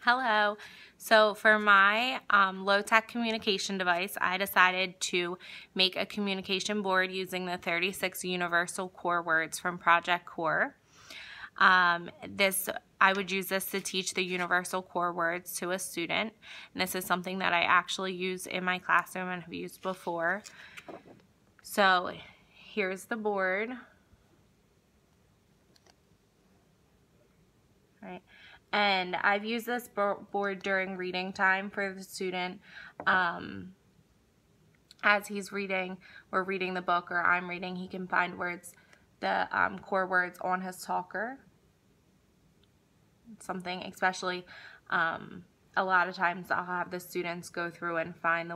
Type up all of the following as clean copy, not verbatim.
Hello. So for my low-tech communication device, I decided to make a communication board using the 36 universal core words from Project Core. I would use this to teach the universal core words to a student. And this is something that I actually use in my classroom and have used before. So here's the board. Right. And I've used this board during reading time for the student. As he's reading, or reading the book, or I'm reading, he can find words, the core words on his talker. Something, especially a lot of times I'll have the students go through and find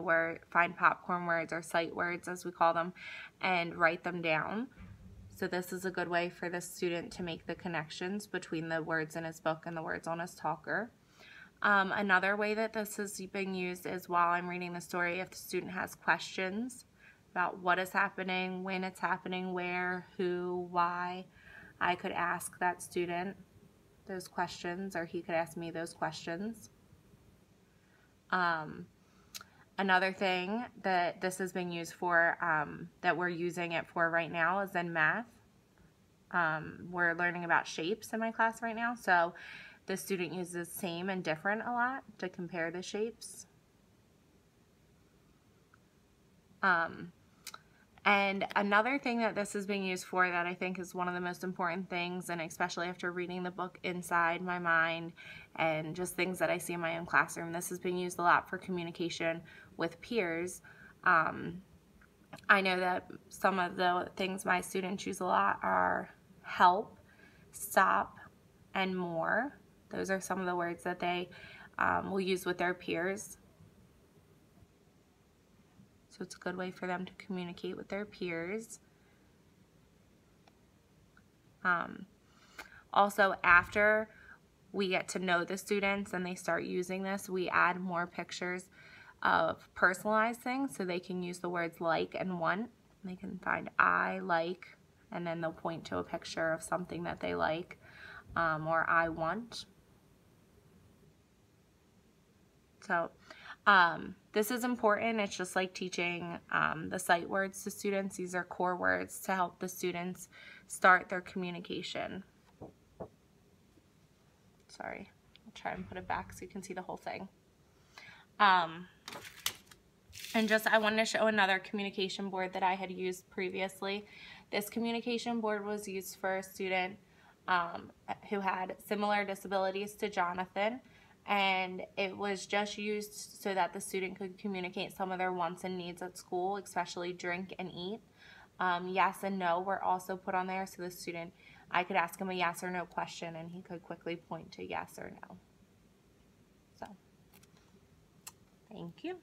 popcorn words, or sight words as we call them, and write them down. So this is a good way for the student to make the connections between the words in his book and the words on his talker. Another way that this is being used is while I'm reading the story, if the student has questions about what is happening, when it's happening, where, who, why, I could ask that student those questions, or he could ask me those questions. Another thing that this is being used for, that we're using it for right now, is in math. We're learning about shapes in my class right now, so the student uses same and different a lot to compare the shapes. And another thing that this is being used for that I think is one of the most important things, and especially after reading the book inside my mind and just things that I see in my own classroom, this is being used a lot for communication with peers. I know that some of the things my students use a lot are help, stop, and more. Those are some of the words that they will use with their peers. So it's a good way for them to communicate with their peers. Also, after we get to know the students and they start using this, we add more pictures of personalized things, so they can use the words like and want. They can find I like, and then they'll point to a picture of something that they like, or I want. So this is important. It's just like teaching the sight words to students. These are core words to help the students start their communication. Sorry, I'll try and put it back so you can see the whole thing. And just, I wanted to show another communication board that I had used previously. This communication board was used for a student who had similar disabilities to Jonathan, and it was just used so that the student could communicate some of their wants and needs at school, especially drink and eat. Yes and no were also put on there, so the student, I could ask him a yes or no question and he could quickly point to yes or no. So, thank you.